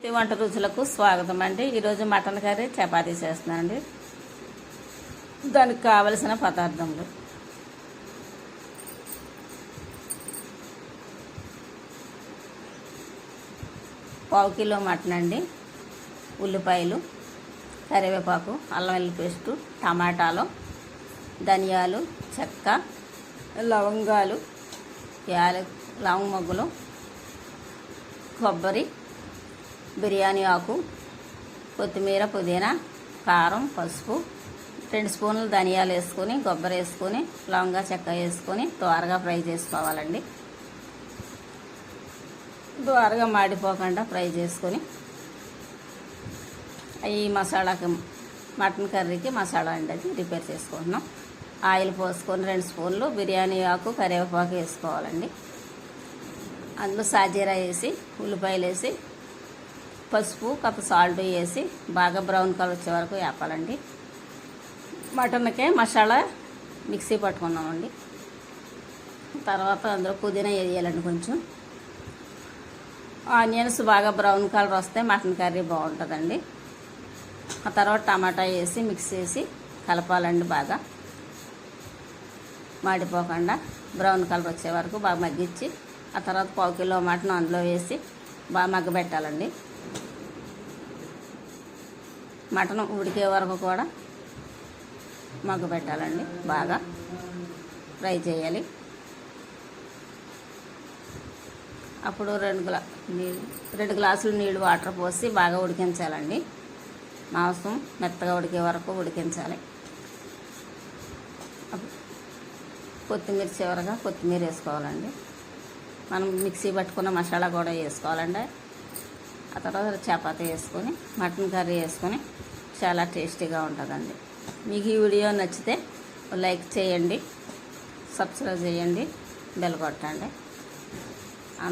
వంట రుచులకు స్వాగతం అండి. ఈరోజు మటన్ కర్రీ చపాతీ చేస్తున్నానండి. దానికి కావలసిన పదార్థములు: పావు కిలో మటన్ అండి, ఉల్లిపాయలు, కరివేపాకు, అల్లం వెల్లుల్లి పేస్టు, టమాటాలు, ధనియాలు, చెక్క, లవంగాలు, లవంగ మొగ్గలు, కొబ్బరి, బిర్యానీ ఆకు, కొత్తిమీర, పుదీనా, కారం, పసుపు, 2 స్పూన్లు ధనియాలు వేసుకొని, కొబ్బరి వేసుకొని, లవంగా చెక్క వేసుకొని త్వరగా ఫ్రై చేసుకోవాలండి. త్వరగా మాడిపోకుండా ఫ్రై చేసుకొని ఈ మసాలాకి, మటన్ కర్రీకి మసాలా అండి అది ప్రిపేర్ చేసుకుంటున్నాం. ఆయిల్ పోసుకొని 2 స్పూన్లు బిర్యానీ ఆకు, కరివేపాకు వేసుకోవాలండి. అందులో సాజీరా వేసి, ఉల్లిపాయలు వేసి, పసుపు, కప్పు సాల్ట్ వేసి బాగా బ్రౌన్ కలర్ వచ్చే వరకు వేపాలండి. మటన్కే మసాలా మిక్సీ పట్టుకున్నామండి. తర్వాత అందులో పుదీనా వేయాలండి. కొంచెం ఆనియన్స్ బాగా బ్రౌన్ కలర్ వస్తే మటన్ కర్రీ బాగుంటుందండి. ఆ తర్వాత టమాటా వేసి మిక్స్ చేసి కలపాలండి. బాగా మాడిపోకుండా బ్రౌన్ కలర్ వచ్చే వరకు బాగా మగ్గించి, ఆ తర్వాత పావు కిలో మటన్ అందులో వేసి బాగా మగ్గబెట్టాలండి. మటన్ ఉడికే వరకు కూడా మగ్గబెట్టాలండి. బాగా ఫ్రై చేయాలి. అప్పుడు 2 గ్లాసులు నీళ్ళు వాటర్ పోసి బాగా ఉడికించాలండి. మాంసం మెత్తగా ఉడికే వరకు ఉడికించాలి. కొత్తిమీర, చివరగా కొత్తిమీర వేసుకోవాలండి. మనం మిక్సీ పట్టుకున్న మసాలా కూడా వేసుకోవాలండి. ఆ తర్వాత చపాతీ వేసుకొని మటన్ కర్రీ వేసుకొని చాలా టేస్టీగా ఉంటుందండి. మీకు ఈ వీడియో నచ్చితే లైక్ చేయండి, సబ్స్క్రైబ్ చేయండి, బెల్ కొట్టండి.